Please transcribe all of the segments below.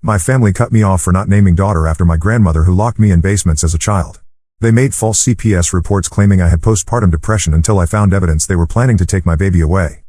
My family cut me off for not naming daughter after my grandmother who locked me in basements as a child. They made false CPS reports claiming I had postpartum depression until I found evidence they were planning to take my baby away.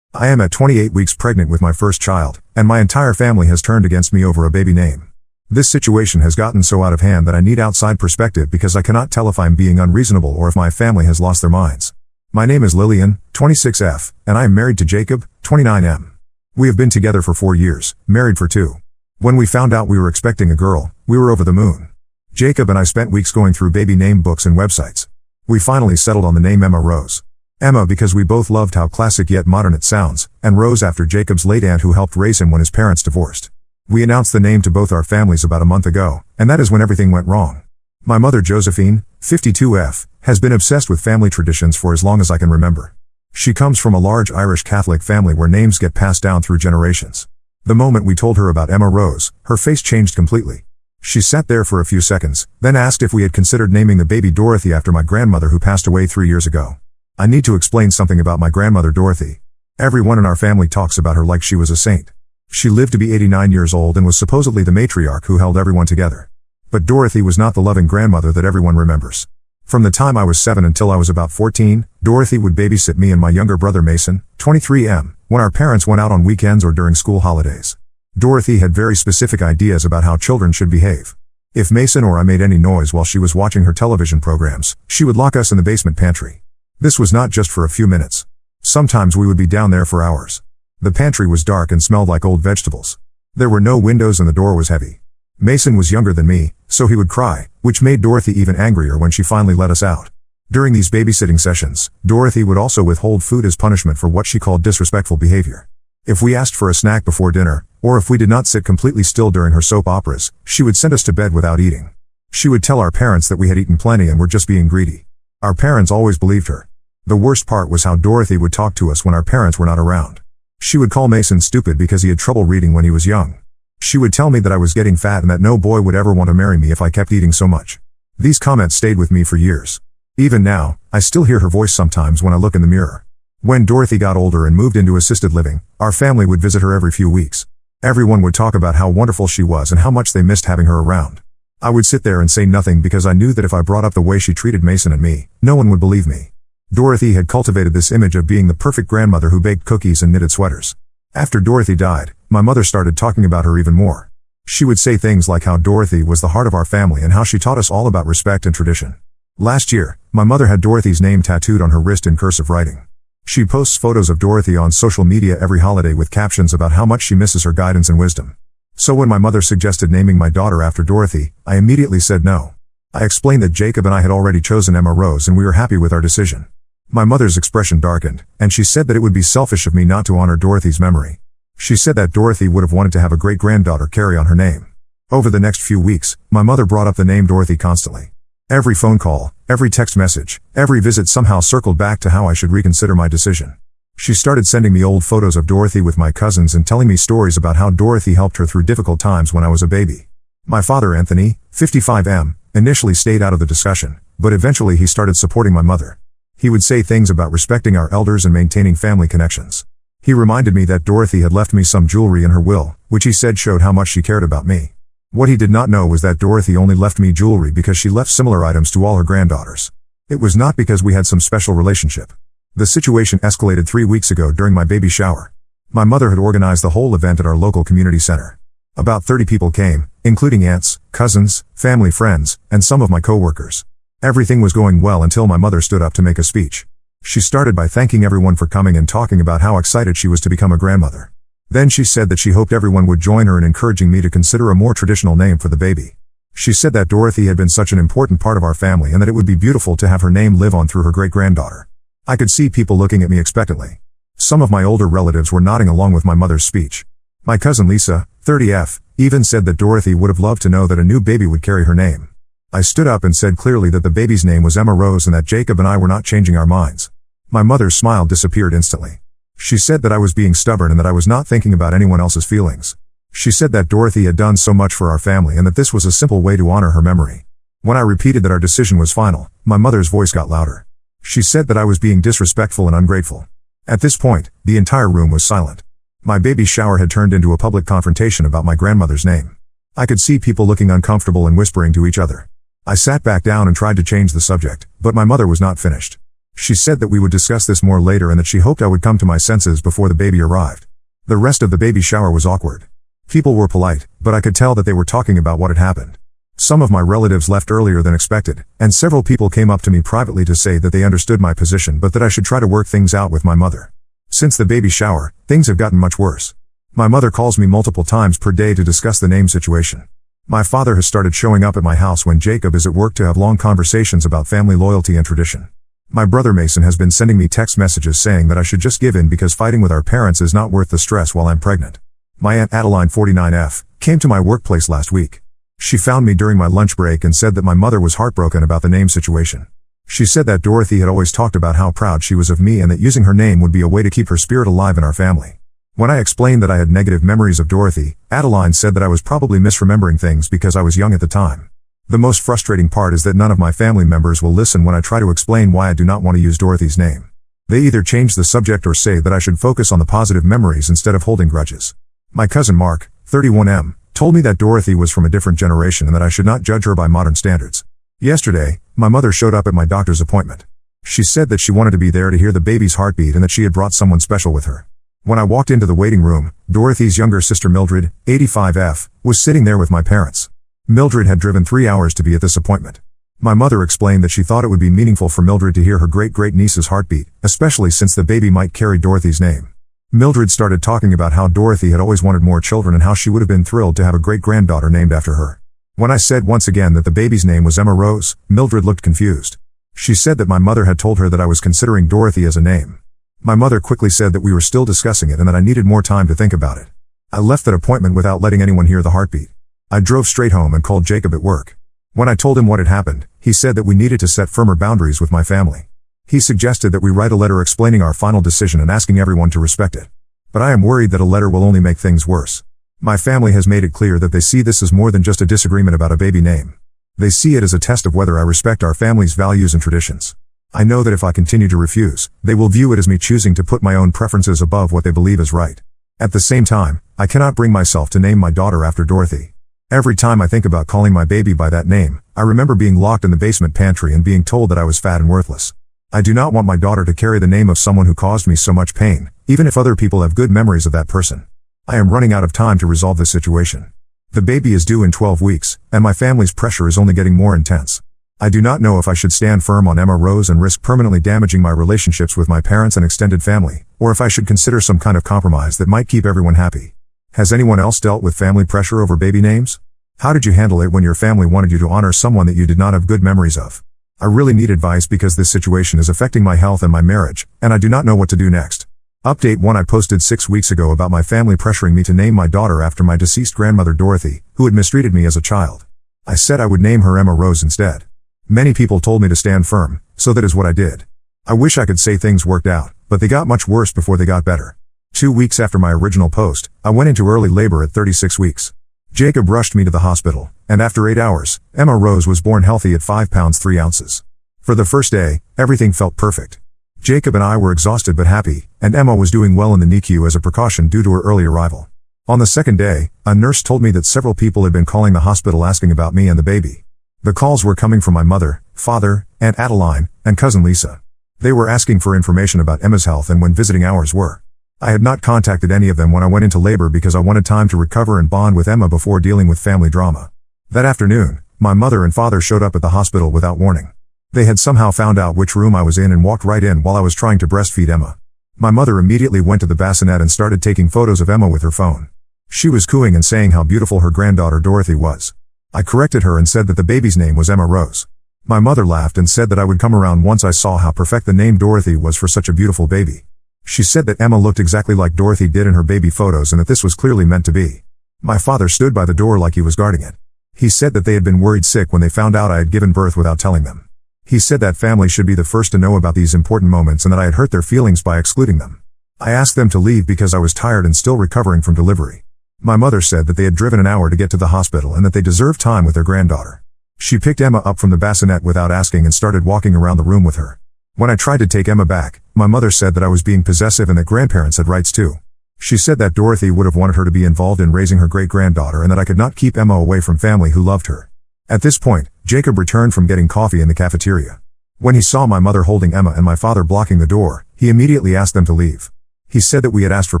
I am at 28 weeks pregnant with my first child, and my entire family has turned against me over a baby name. This situation has gotten so out of hand that I need outside perspective because I cannot tell if I am being unreasonable or if my family has lost their minds. My name is Lillian, 26F, and I am married to Jacob, 29M. We have been together for 4 years, married for 2. When we found out we were expecting a girl, we were over the moon. Jacob and I spent weeks going through baby name books and websites. We finally settled on the name Emma Rose. Emma because we both loved how classic yet modern it sounds, and Rose after Jacob's late aunt who helped raise him when his parents divorced. We announced the name to both our families about a month ago, and that is when everything went wrong. My mother Josephine, 52F, has been obsessed with family traditions for as long as I can remember. She comes from a large Irish Catholic family where names get passed down through generations. The moment we told her about Emma Rose, her face changed completely. She sat there for a few seconds, then asked if we had considered naming the baby Dorothy after my grandmother who passed away 3 years ago. I need to explain something about my grandmother Dorothy. Everyone in our family talks about her like she was a saint. She lived to be 89 years old and was supposedly the matriarch who held everyone together. But Dorothy was not the loving grandmother that everyone remembers. From the time I was 7 until I was about 14, Dorothy would babysit me and my younger brother Mason, 23M, when our parents went out on weekends or during school holidays. Dorothy had very specific ideas about how children should behave. If Mason or I made any noise while she was watching her television programs, she would lock us in the basement pantry. This was not just for a few minutes. Sometimes we would be down there for hours. The pantry was dark and smelled like old vegetables. There were no windows and the door was heavy. Mason was younger than me, so he would cry, which made Dorothy even angrier when she finally let us out. During these babysitting sessions, Dorothy would also withhold food as punishment for what she called disrespectful behavior. If we asked for a snack before dinner, or if we did not sit completely still during her soap operas, she would send us to bed without eating. She would tell our parents that we had eaten plenty and were just being greedy. Our parents always believed her. The worst part was how Dorothy would talk to us when our parents were not around. She would call Mason stupid because he had trouble reading when he was young. She would tell me that I was getting fat and that no boy would ever want to marry me if I kept eating so much. These comments stayed with me for years. Even now, I still hear her voice sometimes when I look in the mirror. When Dorothy got older and moved into assisted living, our family would visit her every few weeks. Everyone would talk about how wonderful she was and how much they missed having her around. I would sit there and say nothing because I knew that if I brought up the way she treated Mason and me, no one would believe me. Dorothy had cultivated this image of being the perfect grandmother who baked cookies and knitted sweaters. After Dorothy died, my mother started talking about her even more. She would say things like how Dorothy was the heart of our family and how she taught us all about respect and tradition. Last year, my mother had Dorothy's name tattooed on her wrist in cursive writing. She posts photos of Dorothy on social media every holiday with captions about how much she misses her guidance and wisdom. So when my mother suggested naming my daughter after Dorothy, I immediately said no. I explained that Jacob and I had already chosen Emma Rose and we were happy with our decision. My mother's expression darkened, and she said that it would be selfish of me not to honor Dorothy's memory. She said that Dorothy would have wanted to have a great-granddaughter carry on her name. Over the next few weeks, my mother brought up the name Dorothy constantly. Every phone call, every text message, every visit somehow circled back to how I should reconsider my decision. She started sending me old photos of Dorothy with my cousins and telling me stories about how Dorothy helped her through difficult times when I was a baby. My father Anthony, 55M, initially stayed out of the discussion, but eventually he started supporting my mother. He would say things about respecting our elders and maintaining family connections. He reminded me that Dorothy had left me some jewelry in her will, which he said showed how much she cared about me. What he did not know was that Dorothy only left me jewelry because she left similar items to all her granddaughters. It was not because we had some special relationship. The situation escalated 3 weeks ago during my baby shower. My mother had organized the whole event at our local community center. About 30 people came, including aunts, cousins, family friends, and some of my co-workers. Everything was going well until my mother stood up to make a speech. She started by thanking everyone for coming and talking about how excited she was to become a grandmother. Then she said that she hoped everyone would join her in encouraging me to consider a more traditional name for the baby. She said that Dorothy had been such an important part of our family and that it would be beautiful to have her name live on through her great-granddaughter. I could see people looking at me expectantly. Some of my older relatives were nodding along with my mother's speech. My cousin Lisa, 30F, even said that Dorothy would have loved to know that a new baby would carry her name. I stood up and said clearly that the baby's name was Emma Rose and that Jacob and I were not changing our minds. My mother's smile disappeared instantly. She said that I was being stubborn and that I was not thinking about anyone else's feelings. She said that Dorothy had done so much for our family and that this was a simple way to honor her memory. When I repeated that our decision was final, my mother's voice got louder. She said that I was being disrespectful and ungrateful. At this point, the entire room was silent. My baby shower had turned into a public confrontation about my grandmother's name. I could see people looking uncomfortable and whispering to each other. I sat back down and tried to change the subject, but my mother was not finished. She said that we would discuss this more later and that she hoped I would come to my senses before the baby arrived. The rest of the baby shower was awkward. People were polite, but I could tell that they were talking about what had happened. Some of my relatives left earlier than expected, and several people came up to me privately to say that they understood my position but that I should try to work things out with my mother. Since the baby shower, things have gotten much worse. My mother calls me multiple times per day to discuss the name situation. My father has started showing up at my house when Jacob is at work to have long conversations about family loyalty and tradition. My brother Mason has been sending me text messages saying that I should just give in because fighting with our parents is not worth the stress while I'm pregnant. My Aunt Adeline 49F came to my workplace last week. She found me during my lunch break and said that my mother was heartbroken about the name situation. She said that Dorothy had always talked about how proud she was of me and that using her name would be a way to keep her spirit alive in our family. When I explained that I had negative memories of Dorothy, Adeline said that I was probably misremembering things because I was young at the time. The most frustrating part is that none of my family members will listen when I try to explain why I do not want to use Dorothy's name. They either change the subject or say that I should focus on the positive memories instead of holding grudges. My cousin Mark, 31M, told me that Dorothy was from a different generation and that I should not judge her by modern standards. Yesterday, my mother showed up at my doctor's appointment. She said that she wanted to be there to hear the baby's heartbeat and that she had brought someone special with her. When I walked into the waiting room, Dorothy's younger sister Mildred, 85F, was sitting there with my parents. Mildred had driven 3 hours to be at this appointment. My mother explained that she thought it would be meaningful for Mildred to hear her great-great-niece's heartbeat, especially since the baby might carry Dorothy's name. Mildred started talking about how Dorothy had always wanted more children and how she would have been thrilled to have a great-granddaughter named after her. When I said once again that the baby's name was Emma Rose, Mildred looked confused. She said that my mother had told her that I was considering Dorothy as a name. My mother quickly said that we were still discussing it and that I needed more time to think about it. I left that appointment without letting anyone hear the heartbeat. I drove straight home and called Jacob at work. When I told him what had happened, he said that we needed to set firmer boundaries with my family. He suggested that we write a letter explaining our final decision and asking everyone to respect it. But I am worried that a letter will only make things worse. My family has made it clear that they see this as more than just a disagreement about a baby name. They see it as a test of whether I respect our family's values and traditions. I know that if I continue to refuse, they will view it as me choosing to put my own preferences above what they believe is right. At the same time, I cannot bring myself to name my daughter after Dorothy. Every time I think about calling my baby by that name, I remember being locked in the basement pantry and being told that I was fat and worthless. I do not want my daughter to carry the name of someone who caused me so much pain, even if other people have good memories of that person. I am running out of time to resolve this situation. The baby is due in 12 weeks, and my family's pressure is only getting more intense. I do not know if I should stand firm on Emma Rose and risk permanently damaging my relationships with my parents and extended family, or if I should consider some kind of compromise that might keep everyone happy. Has anyone else dealt with family pressure over baby names? How did you handle it when your family wanted you to honor someone that you did not have good memories of? I really need advice because this situation is affecting my health and my marriage, and I do not know what to do next. Update 1: I posted 6 weeks ago about my family pressuring me to name my daughter after my deceased grandmother Dorothy, who had mistreated me as a child. I said I would name her Emma Rose instead. Many people told me to stand firm, so that is what I did. I wish I could say things worked out, but they got much worse before they got better. 2 weeks after my original post, I went into early labor at 36 weeks. Jacob rushed me to the hospital, and after 8 hours, Emma Rose was born healthy at 5 pounds 3 ounces. For the first day, everything felt perfect. Jacob and I were exhausted but happy, and Emma was doing well in the NICU as a precaution due to her early arrival. On the second day, a nurse told me that several people had been calling the hospital asking about me and the baby. The calls were coming from my mother, father, Aunt Adeline, and cousin Lisa. They were asking for information about Emma's health and when visiting hours were. I had not contacted any of them when I went into labor because I wanted time to recover and bond with Emma before dealing with family drama. That afternoon, my mother and father showed up at the hospital without warning. They had somehow found out which room I was in and walked right in while I was trying to breastfeed Emma. My mother immediately went to the bassinet and started taking photos of Emma with her phone. She was cooing and saying how beautiful her granddaughter Dorothy was. I corrected her and said that the baby's name was Emma Rose. My mother laughed and said that I would come around once I saw how perfect the name Dorothy was for such a beautiful baby. She said that Emma looked exactly like Dorothy did in her baby photos and that this was clearly meant to be. My father stood by the door like he was guarding it. He said that they had been worried sick when they found out I had given birth without telling them. He said that family should be the first to know about these important moments and that I had hurt their feelings by excluding them. I asked them to leave because I was tired and still recovering from delivery. My mother said that they had driven an hour to get to the hospital and that they deserved time with their granddaughter. She picked Emma up from the bassinet without asking and started walking around the room with her. When I tried to take Emma back, my mother said that I was being possessive and that grandparents had rights too. She said that Dorothy would have wanted her to be involved in raising her great-granddaughter and that I could not keep Emma away from family who loved her. At this point, Jacob returned from getting coffee in the cafeteria. When he saw my mother holding Emma and my father blocking the door, he immediately asked them to leave. He said that we had asked for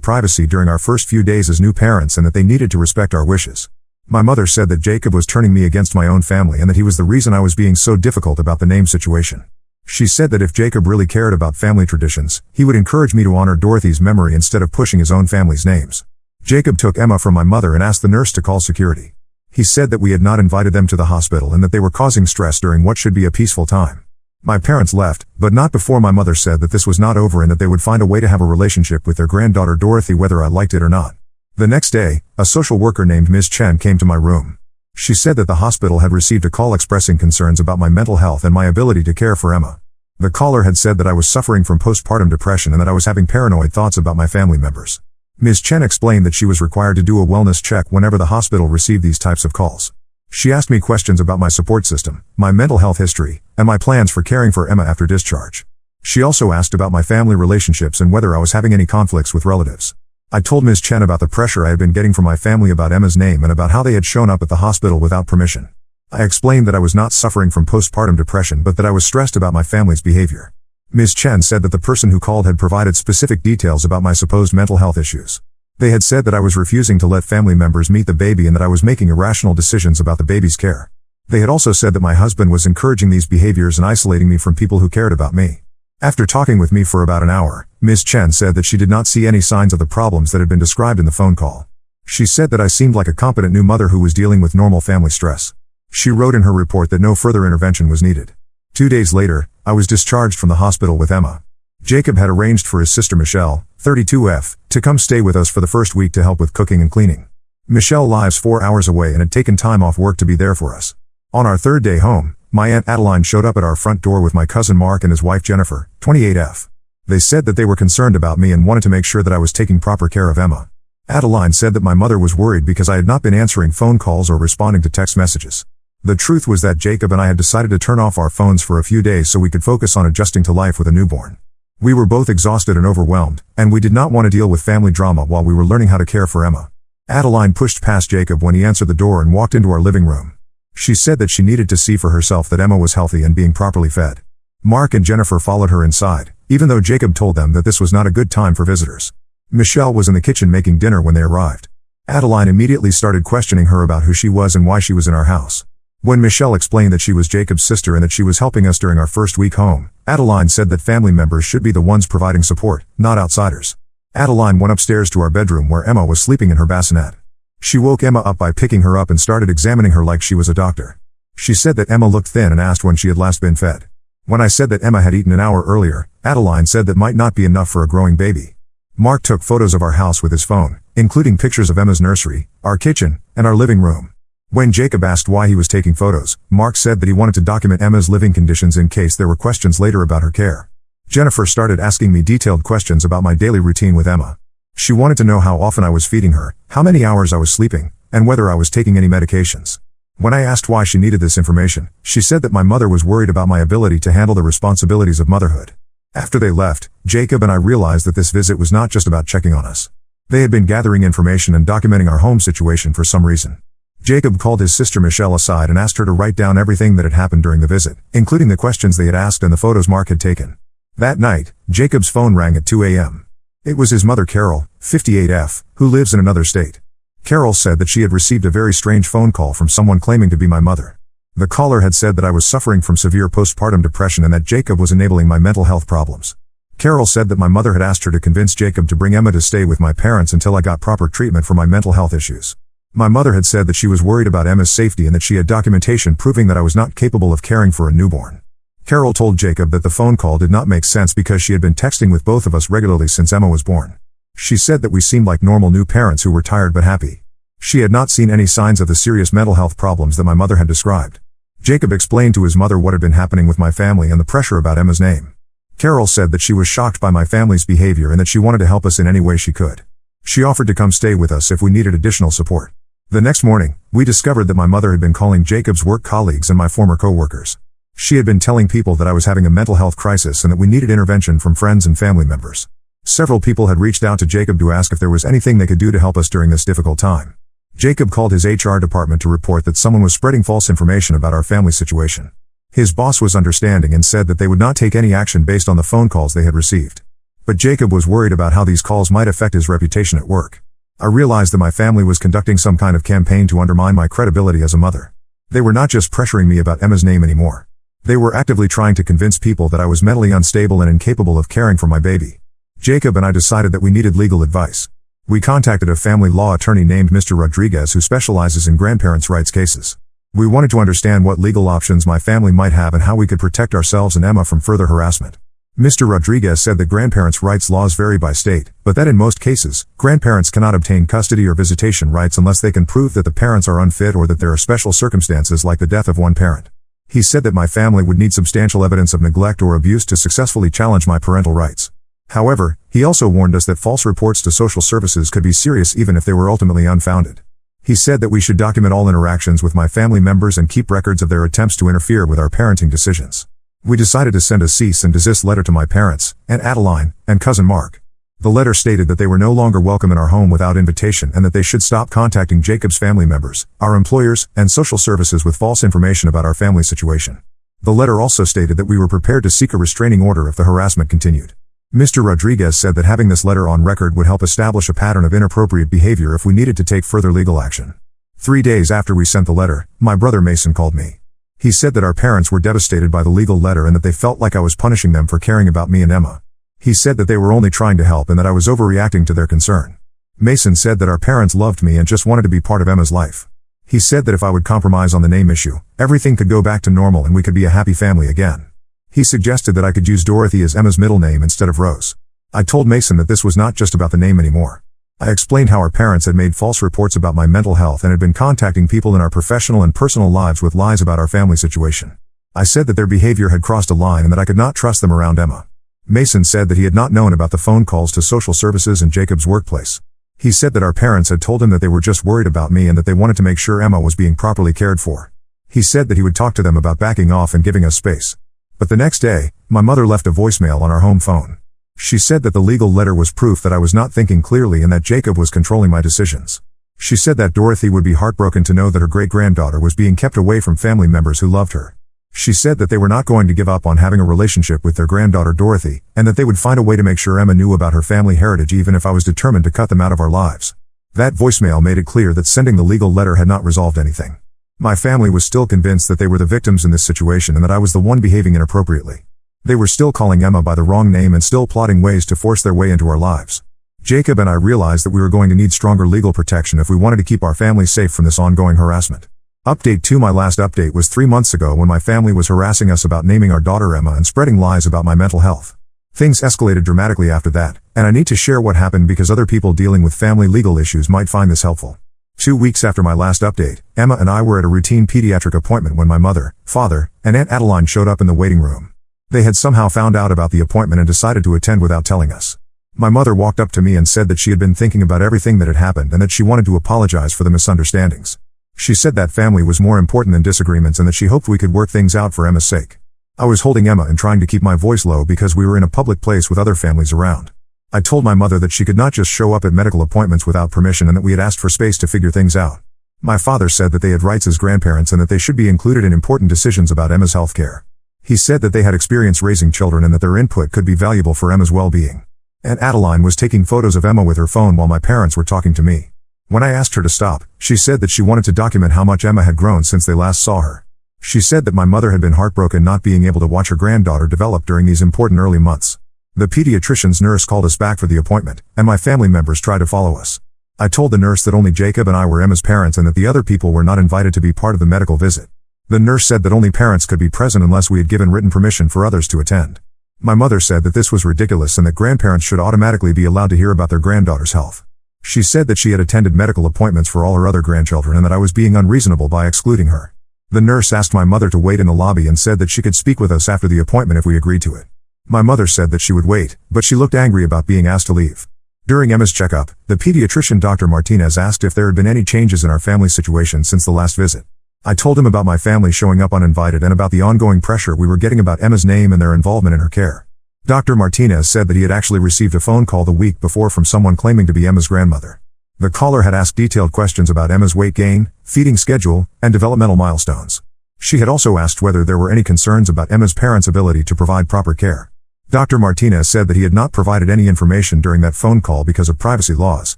privacy during our first few days as new parents and that they needed to respect our wishes. My mother said that Jacob was turning me against my own family and that he was the reason I was being so difficult about the name situation. She said that if Jacob really cared about family traditions, he would encourage me to honor Dorothy's memory instead of pushing his own family's names. Jacob took Emma from my mother and asked the nurse to call security. He said that we had not invited them to the hospital and that they were causing stress during what should be a peaceful time. My parents left, but not before my mother said that this was not over and that they would find a way to have a relationship with their granddaughter Dorothy whether I liked it or not. The next day, a social worker named Ms. Chen came to my room. She said that the hospital had received a call expressing concerns about my mental health and my ability to care for Emma. The caller had said that I was suffering from postpartum depression and that I was having paranoid thoughts about my family members. Ms. Chen explained that she was required to do a wellness check whenever the hospital received these types of calls. She asked me questions about my support system, my mental health history, and my plans for caring for Emma after discharge. She also asked about my family relationships and whether I was having any conflicts with relatives. I told Ms. Chen about the pressure I had been getting from my family about Emma's name and about how they had shown up at the hospital without permission. I explained that I was not suffering from postpartum depression but that I was stressed about my family's behavior. Ms. Chen said that the person who called had provided specific details about my supposed mental health issues. They had said that I was refusing to let family members meet the baby and that I was making irrational decisions about the baby's care. They had also said that my husband was encouraging these behaviors and isolating me from people who cared about me. After talking with me for about an hour, Ms. Chen said that she did not see any signs of the problems that had been described in the phone call. She said that I seemed like a competent new mother who was dealing with normal family stress. She wrote in her report that no further intervention was needed. 2 days later, I was discharged from the hospital with Emma. Jacob had arranged for his sister Michelle, 32F, to come stay with us for the first week to help with cooking and cleaning. Michelle lives 4 hours away and had taken time off work to be there for us. On our third day home, my Aunt Adeline showed up at our front door with my cousin Mark and his wife Jennifer, 28F. They said that they were concerned about me and wanted to make sure that I was taking proper care of Emma. Adeline said that my mother was worried because I had not been answering phone calls or responding to text messages. The truth was that Jacob and I had decided to turn off our phones for a few days so we could focus on adjusting to life with a newborn. We were both exhausted and overwhelmed, and we did not want to deal with family drama while we were learning how to care for Emma. Adeline pushed past Jacob when he answered the door and walked into our living room. She said that she needed to see for herself that Emma was healthy and being properly fed. Mark and Jennifer followed her inside, even though Jacob told them that this was not a good time for visitors. Michelle was in the kitchen making dinner when they arrived. Adeline immediately started questioning her about who she was and why she was in our house. When Michelle explained that she was Jacob's sister and that she was helping us during our first week home, Adeline said that family members should be the ones providing support, not outsiders. Adeline went upstairs to our bedroom where Emma was sleeping in her bassinet. She woke Emma up by picking her up and started examining her like she was a doctor. She said that Emma looked thin and asked when she had last been fed. When I said that Emma had eaten an hour earlier, Adeline said that might not be enough for a growing baby. Mark took photos of our house with his phone, including pictures of Emma's nursery, our kitchen, and our living room. When Jacob asked why he was taking photos, Mark said that he wanted to document Emma's living conditions in case there were questions later about her care. Jennifer started asking me detailed questions about my daily routine with Emma. She wanted to know how often I was feeding her, how many hours I was sleeping, and whether I was taking any medications. When I asked why she needed this information, she said that my mother was worried about my ability to handle the responsibilities of motherhood. After they left, Jacob and I realized that this visit was not just about checking on us. They had been gathering information and documenting our home situation for some reason. Jacob called his sister Michelle aside and asked her to write down everything that had happened during the visit, including the questions they had asked and the photos Mark had taken. That night, Jacob's phone rang at 2 a.m. It was his mother Carol, 58F, who lives in another state. Carol said that she had received a very strange phone call from someone claiming to be my mother. The caller had said that I was suffering from severe postpartum depression and that Jacob was enabling my mental health problems. Carol said that my mother had asked her to convince Jacob to bring Emma to stay with my parents until I got proper treatment for my mental health issues. My mother had said that she was worried about Emma's safety and that she had documentation proving that I was not capable of caring for a newborn. Carol told Jacob that the phone call did not make sense because she had been texting with both of us regularly since Emma was born. She said that we seemed like normal new parents who were tired but happy. She had not seen any signs of the serious mental health problems that my mother had described. Jacob explained to his mother what had been happening with my family and the pressure about Emma's name. Carol said that she was shocked by my family's behavior and that she wanted to help us in any way she could. She offered to come stay with us if we needed additional support. The next morning, we discovered that my mother had been calling Jacob's work colleagues and my former co-workers. She had been telling people that I was having a mental health crisis and that we needed intervention from friends and family members. Several people had reached out to Jacob to ask if there was anything they could do to help us during this difficult time. Jacob called his HR department to report that someone was spreading false information about our family situation. His boss was understanding and said that they would not take any action based on the phone calls they had received. But Jacob was worried about how these calls might affect his reputation at work. I realized that my family was conducting some kind of campaign to undermine my credibility as a mother. They were not just pressuring me about Emma's name anymore. They were actively trying to convince people that I was mentally unstable and incapable of caring for my baby. Jacob and I decided that we needed legal advice. We contacted a family law attorney named Mr. Rodriguez who specializes in grandparents' rights cases. We wanted to understand what legal options my family might have and how we could protect ourselves and Emma from further harassment. Mr. Rodriguez said that grandparents' rights laws vary by state, but that in most cases, grandparents cannot obtain custody or visitation rights unless they can prove that the parents are unfit or that there are special circumstances like the death of one parent. He said that my family would need substantial evidence of neglect or abuse to successfully challenge my parental rights. However, he also warned us that false reports to social services could be serious even if they were ultimately unfounded. He said that we should document all interactions with my family members and keep records of their attempts to interfere with our parenting decisions. We decided to send a cease and desist letter to my parents, Aunt Adeline, and cousin Mark. The letter stated that they were no longer welcome in our home without invitation and that they should stop contacting Jacob's family members, our employers, and social services with false information about our family situation. The letter also stated that we were prepared to seek a restraining order if the harassment continued. Mr. Rodriguez said that having this letter on record would help establish a pattern of inappropriate behavior if we needed to take further legal action. 3 days after we sent the letter, my brother Mason called me. He said that our parents were devastated by the legal letter and that they felt like I was punishing them for caring about me and Emma. He said that they were only trying to help and that I was overreacting to their concern. Mason said that our parents loved me and just wanted to be part of Emma's life. He said that if I would compromise on the name issue, everything could go back to normal and we could be a happy family again. He suggested that I could use Dorothy as Emma's middle name instead of Rose. I told Mason that this was not just about the name anymore. I explained how our parents had made false reports about my mental health and had been contacting people in our professional and personal lives with lies about our family situation. I said that their behavior had crossed a line and that I could not trust them around Emma. Mason said that he had not known about the phone calls to social services and Jacob's workplace. He said that our parents had told him that they were just worried about me and that they wanted to make sure Emma was being properly cared for. He said that he would talk to them about backing off and giving us space. But the next day, my mother left a voicemail on our home phone. She said that the legal letter was proof that I was not thinking clearly and that Jacob was controlling my decisions. She said that Dorothy would be heartbroken to know that her great-granddaughter was being kept away from family members who loved her. She said that they were not going to give up on having a relationship with their granddaughter Dorothy, and that they would find a way to make sure Emma knew about her family heritage even if I was determined to cut them out of our lives. That voicemail made it clear that sending the legal letter had not resolved anything. My family was still convinced that they were the victims in this situation and that I was the one behaving inappropriately. They were still calling Emma by the wrong name and still plotting ways to force their way into our lives. Jacob and I realized that we were going to need stronger legal protection if we wanted to keep our family safe from this ongoing harassment. Update 2. My last update was 3 months ago when my family was harassing us about naming our daughter Emma and spreading lies about my mental health. Things escalated dramatically after that, and I need to share what happened because other people dealing with family legal issues might find this helpful. 2 weeks after my last update, Emma and I were at a routine pediatric appointment when my mother, father, and Aunt Adeline showed up in the waiting room. They had somehow found out about the appointment and decided to attend without telling us. My mother walked up to me and said that she had been thinking about everything that had happened and that she wanted to apologize for the misunderstandings. She said that family was more important than disagreements and that she hoped we could work things out for Emma's sake. I was holding Emma and trying to keep my voice low because we were in a public place with other families around. I told my mother that she could not just show up at medical appointments without permission and that we had asked for space to figure things out. My father said that they had rights as grandparents and that they should be included in important decisions about Emma's health care. He said that they had experience raising children and that their input could be valuable for Emma's well-being. Aunt Adeline was taking photos of Emma with her phone while my parents were talking to me. When I asked her to stop, she said that she wanted to document how much Emma had grown since they last saw her. She said that my mother had been heartbroken not being able to watch her granddaughter develop during these important early months. The pediatrician's nurse called us back for the appointment, and my family members tried to follow us. I told the nurse that only Jacob and I were Emma's parents and that the other people were not invited to be part of the medical visit. The nurse said that only parents could be present unless we had given written permission for others to attend. My mother said that this was ridiculous and that grandparents should automatically be allowed to hear about their granddaughter's health. She said that she had attended medical appointments for all her other grandchildren and that I was being unreasonable by excluding her. The nurse asked my mother to wait in the lobby and said that she could speak with us after the appointment if we agreed to it. My mother said that she would wait, but she looked angry about being asked to leave. During Emma's checkup, the pediatrician Dr. Martinez asked if there had been any changes in our family situation since the last visit. I told him about my family showing up uninvited and about the ongoing pressure we were getting about Emma's name and their involvement in her care. Dr. Martinez said that he had actually received a phone call the week before from someone claiming to be Emma's grandmother. The caller had asked detailed questions about Emma's weight gain, feeding schedule, and developmental milestones. She had also asked whether there were any concerns about Emma's parents' ability to provide proper care. Dr. Martinez said that he had not provided any information during that phone call because of privacy laws,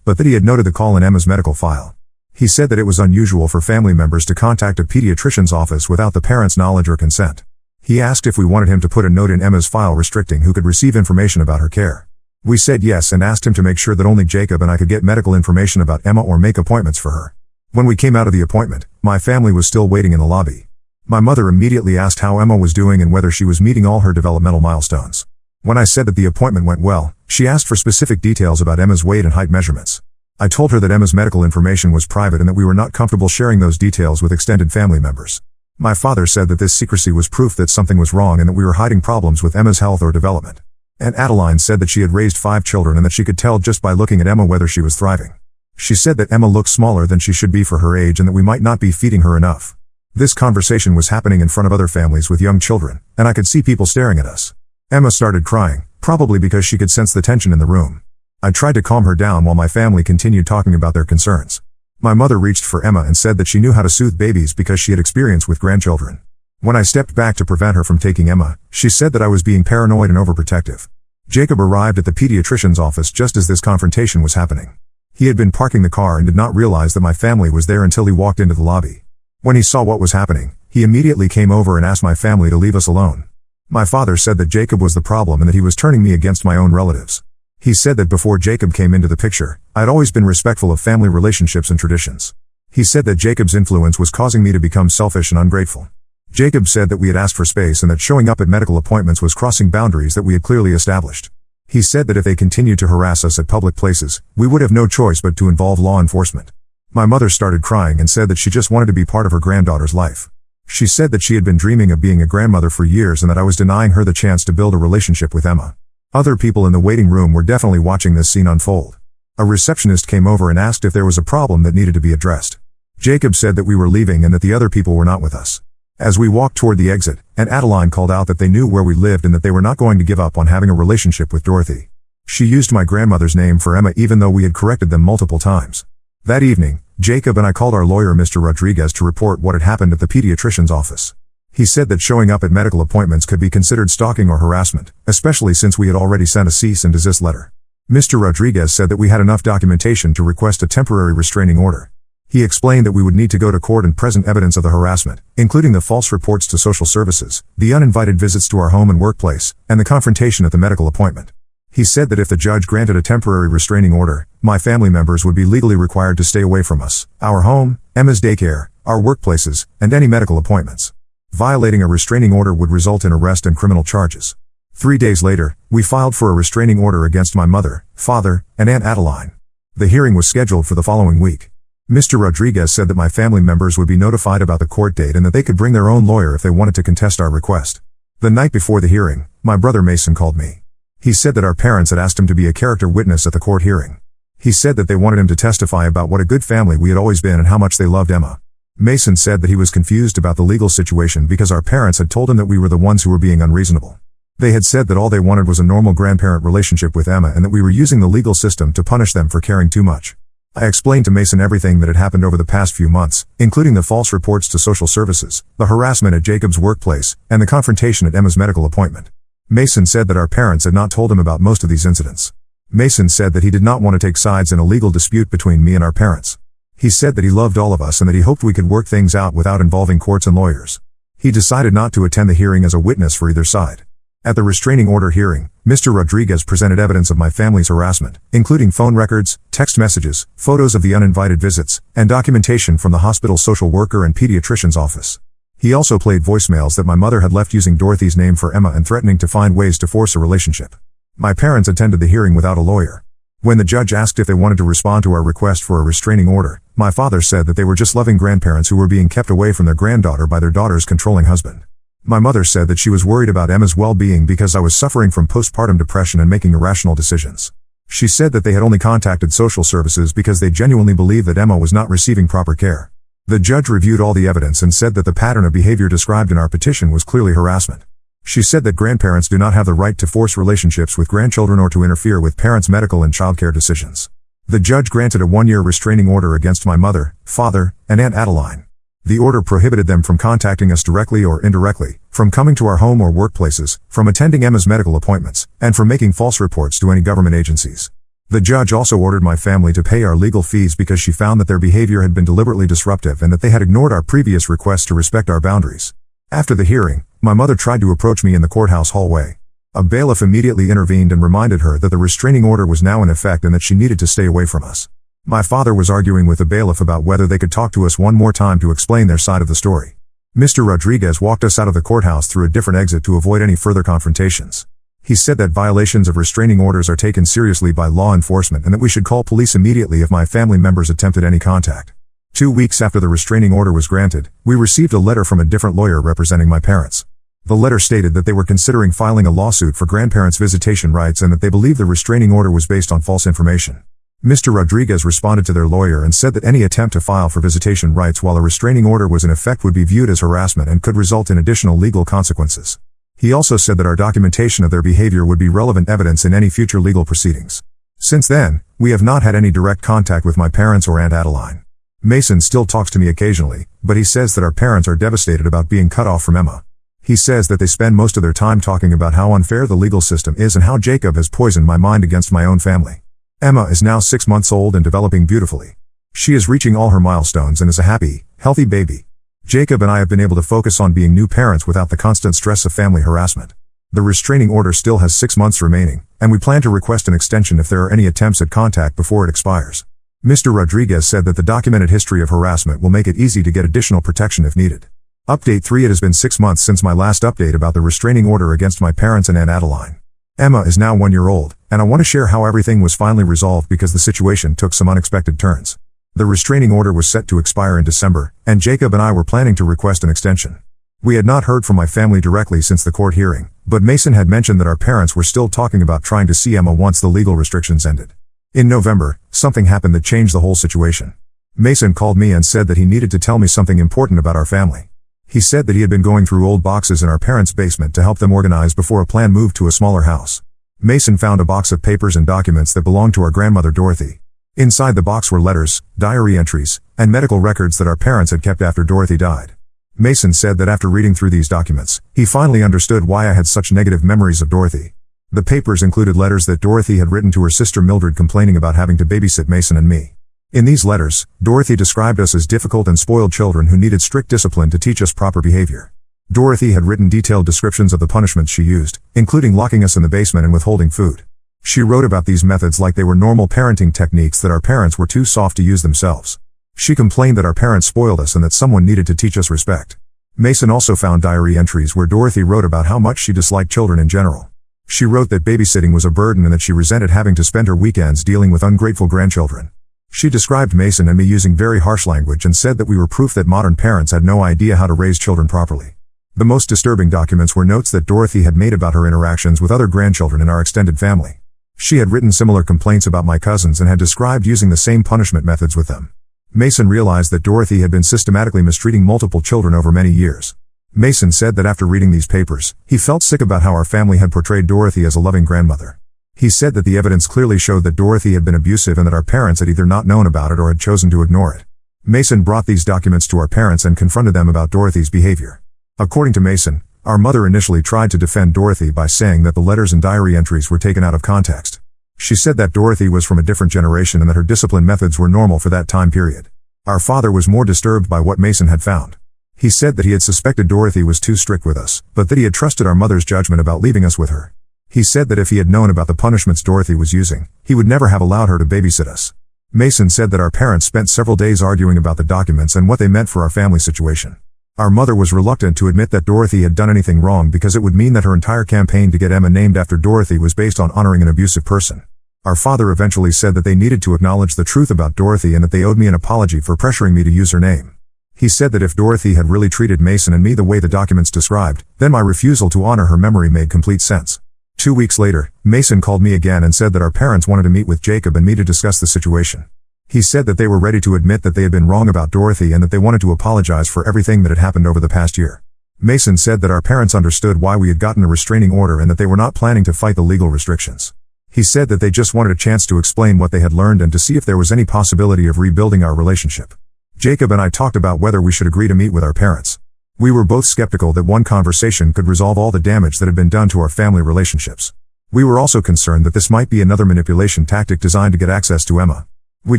but that he had noted the call in Emma's medical file. He said that it was unusual for family members to contact a pediatrician's office without the parents' knowledge or consent. He asked if we wanted him to put a note in Emma's file restricting who could receive information about her care. We said yes and asked him to make sure that only Jacob and I could get medical information about Emma or make appointments for her. When we came out of the appointment, my family was still waiting in the lobby. My mother immediately asked how Emma was doing and whether she was meeting all her developmental milestones. When I said that the appointment went well, she asked for specific details about Emma's weight and height measurements. I told her that Emma's medical information was private and that we were not comfortable sharing those details with extended family members. My father said that this secrecy was proof that something was wrong and that we were hiding problems with Emma's health or development. Aunt Adeline said that she had raised 5 children and that she could tell just by looking at Emma whether she was thriving. She said that Emma looked smaller than she should be for her age and that we might not be feeding her enough. This conversation was happening in front of other families with young children, and I could see people staring at us. Emma started crying, probably because she could sense the tension in the room. I tried to calm her down while my family continued talking about their concerns. My mother reached for Emma and said that she knew how to soothe babies because she had experience with grandchildren. When I stepped back to prevent her from taking Emma, she said that I was being paranoid and overprotective. Jacob arrived at the pediatrician's office just as this confrontation was happening. He had been parking the car and did not realize that my family was there until he walked into the lobby. When he saw what was happening, he immediately came over and asked my family to leave us alone. My father said that Jacob was the problem and that he was turning me against my own relatives. He said that before Jacob came into the picture, I had always been respectful of family relationships and traditions. He said that Jacob's influence was causing me to become selfish and ungrateful. Jacob said that we had asked for space and that showing up at medical appointments was crossing boundaries that we had clearly established. He said that if they continued to harass us at public places, we would have no choice but to involve law enforcement. My mother started crying and said that she just wanted to be part of her granddaughter's life. She said that she had been dreaming of being a grandmother for years and that I was denying her the chance to build a relationship with Emma. Other people in the waiting room were definitely watching this scene unfold. A receptionist came over and asked if there was a problem that needed to be addressed. Jacob said that we were leaving and that the other people were not with us. As we walked toward the exit, Aunt Adeline called out that they knew where we lived and that they were not going to give up on having a relationship with Dorothy. She used my grandmother's name for Emma even though we had corrected them multiple times. That evening, Jacob and I called our lawyer Mr. Rodriguez to report what had happened at the pediatrician's office. He said that showing up at medical appointments could be considered stalking or harassment, especially since we had already sent a cease and desist letter. Mr. Rodriguez said that we had enough documentation to request a temporary restraining order. He explained that we would need to go to court and present evidence of the harassment, including the false reports to social services, the uninvited visits to our home and workplace, and the confrontation at the medical appointment. He said that if the judge granted a temporary restraining order, my family members would be legally required to stay away from us, our home, Emma's daycare, our workplaces, and any medical appointments. Violating a restraining order would result in arrest and criminal charges. 3 days later, we filed for a restraining order against my mother, father, and Aunt Adeline. The hearing was scheduled for the following week. Mr. Rodriguez said that my family members would be notified about the court date and that they could bring their own lawyer if they wanted to contest our request. The night before the hearing, my brother Mason called me. He said that our parents had asked him to be a character witness at the court hearing. He said that they wanted him to testify about what a good family we had always been and how much they loved Emma. Mason said that he was confused about the legal situation because our parents had told him that we were the ones who were being unreasonable. They had said that all they wanted was a normal grandparent relationship with Emma and that we were using the legal system to punish them for caring too much. I explained to Mason everything that had happened over the past few months, including the false reports to social services, the harassment at Jacob's workplace, and the confrontation at Emma's medical appointment. Mason said that our parents had not told him about most of these incidents. Mason said that he did not want to take sides in a legal dispute between me and our parents. He said that he loved all of us and that he hoped we could work things out without involving courts and lawyers. He decided not to attend the hearing as a witness for either side. At the restraining order hearing, Mr. Rodriguez presented evidence of my family's harassment, including phone records, text messages, photos of the uninvited visits, and documentation from the hospital's social worker and pediatrician's office. He also played voicemails that my mother had left using Dorothy's name for Emma and threatening to find ways to force a relationship. My parents attended the hearing without a lawyer. When the judge asked if they wanted to respond to our request for a restraining order, my father said that they were just loving grandparents who were being kept away from their granddaughter by their daughter's controlling husband. My mother said that she was worried about Emma's well-being because I was suffering from postpartum depression and making irrational decisions. She said that they had only contacted social services because they genuinely believed that Emma was not receiving proper care. The judge reviewed all the evidence and said that the pattern of behavior described in our petition was clearly harassment. She said that grandparents do not have the right to force relationships with grandchildren or to interfere with parents' medical and childcare decisions. The judge granted a 1-year restraining order against my mother, father, and Aunt Adeline. The order prohibited them from contacting us directly or indirectly, from coming to our home or workplaces, from attending Emma's medical appointments, and from making false reports to any government agencies. The judge also ordered my family to pay our legal fees because she found that their behavior had been deliberately disruptive and that they had ignored our previous requests to respect our boundaries. After the hearing, my mother tried to approach me in the courthouse hallway. A bailiff immediately intervened and reminded her that the restraining order was now in effect and that she needed to stay away from us. My father was arguing with the bailiff about whether they could talk to us one more time to explain their side of the story. Mr. Rodriguez walked us out of the courthouse through a different exit to avoid any further confrontations. He said that violations of restraining orders are taken seriously by law enforcement and that we should call police immediately if my family members attempted any contact. 2 weeks after the restraining order was granted, we received a letter from a different lawyer representing my parents. The letter stated that they were considering filing a lawsuit for grandparents' visitation rights and that they believed the restraining order was based on false information. Mr. Rodriguez responded to their lawyer and said that any attempt to file for visitation rights while a restraining order was in effect would be viewed as harassment and could result in additional legal consequences. He also said that our documentation of their behavior would be relevant evidence in any future legal proceedings. Since then, we have not had any direct contact with my parents or Aunt Adeline. Mason still talks to me occasionally, but he says that our parents are devastated about being cut off from Emma. He says that they spend most of their time talking about how unfair the legal system is and how Jacob has poisoned my mind against my own family. Emma is now 6 months old and developing beautifully. She is reaching all her milestones and is a happy, healthy baby. Jacob and I have been able to focus on being new parents without the constant stress of family harassment. The restraining order still has 6 months remaining, and we plan to request an extension if there are any attempts at contact before it expires. Mr. Rodriguez said that the documented history of harassment will make it easy to get additional protection if needed. Update 3: It has been 6 months since my last update about the restraining order against my parents and Aunt Adeline. Emma is now 1 year old, and I want to share how everything was finally resolved because the situation took some unexpected turns. The restraining order was set to expire in December, and Jacob and I were planning to request an extension. We had not heard from my family directly since the court hearing, but Mason had mentioned that our parents were still talking about trying to see Emma once the legal restrictions ended. In November, something happened that changed the whole situation. Mason called me and said that he needed to tell me something important about our family. He said that he had been going through old boxes in our parents' basement to help them organize before a planned move to a smaller house. Mason found a box of papers and documents that belonged to our grandmother Dorothy. Inside the box were letters, diary entries, and medical records that our parents had kept after Dorothy died. Mason said that after reading through these documents, he finally understood why I had such negative memories of Dorothy. The papers included letters that Dorothy had written to her sister Mildred complaining about having to babysit Mason and me. In these letters, Dorothy described us as difficult and spoiled children who needed strict discipline to teach us proper behavior. Dorothy had written detailed descriptions of the punishments she used, including locking us in the basement and withholding food. She wrote about these methods like they were normal parenting techniques that our parents were too soft to use themselves. She complained that our parents spoiled us and that someone needed to teach us respect. Mason also found diary entries where Dorothy wrote about how much she disliked children in general. She wrote that babysitting was a burden and that she resented having to spend her weekends dealing with ungrateful grandchildren. She described Mason and me using very harsh language and said that we were proof that modern parents had no idea how to raise children properly. The most disturbing documents were notes that Dorothy had made about her interactions with other grandchildren in our extended family. She had written similar complaints about my cousins and had described using the same punishment methods with them. Mason realized that Dorothy had been systematically mistreating multiple children over many years. Mason said that after reading these papers, he felt sick about how our family had portrayed Dorothy as a loving grandmother. He said that the evidence clearly showed that Dorothy had been abusive and that our parents had either not known about it or had chosen to ignore it. Mason brought these documents to our parents and confronted them about Dorothy's behavior. According to Mason, our mother initially tried to defend Dorothy by saying that the letters and diary entries were taken out of context. She said that Dorothy was from a different generation and that her discipline methods were normal for that time period. Our father was more disturbed by what Mason had found. He said that he had suspected Dorothy was too strict with us, but that he had trusted our mother's judgment about leaving us with her. He said that if he had known about the punishments Dorothy was using, he would never have allowed her to babysit us. Mason said that our parents spent several days arguing about the documents and what they meant for our family situation. Our mother was reluctant to admit that Dorothy had done anything wrong because it would mean that her entire campaign to get Emma named after Dorothy was based on honoring an abusive person. Our father eventually said that they needed to acknowledge the truth about Dorothy and that they owed me an apology for pressuring me to use her name. He said that if Dorothy had really treated Mason and me the way the documents described, then my refusal to honor her memory made complete sense. 2 weeks later, Mason called me again and said that our parents wanted to meet with Jacob and me to discuss the situation. He said that they were ready to admit that they had been wrong about Dorothy and that they wanted to apologize for everything that had happened over the past year. Mason said that our parents understood why we had gotten a restraining order and that they were not planning to fight the legal restrictions. He said that they just wanted a chance to explain what they had learned and to see if there was any possibility of rebuilding our relationship. Jacob and I talked about whether we should agree to meet with our parents. We were both skeptical that one conversation could resolve all the damage that had been done to our family relationships. We were also concerned that this might be another manipulation tactic designed to get access to Emma. We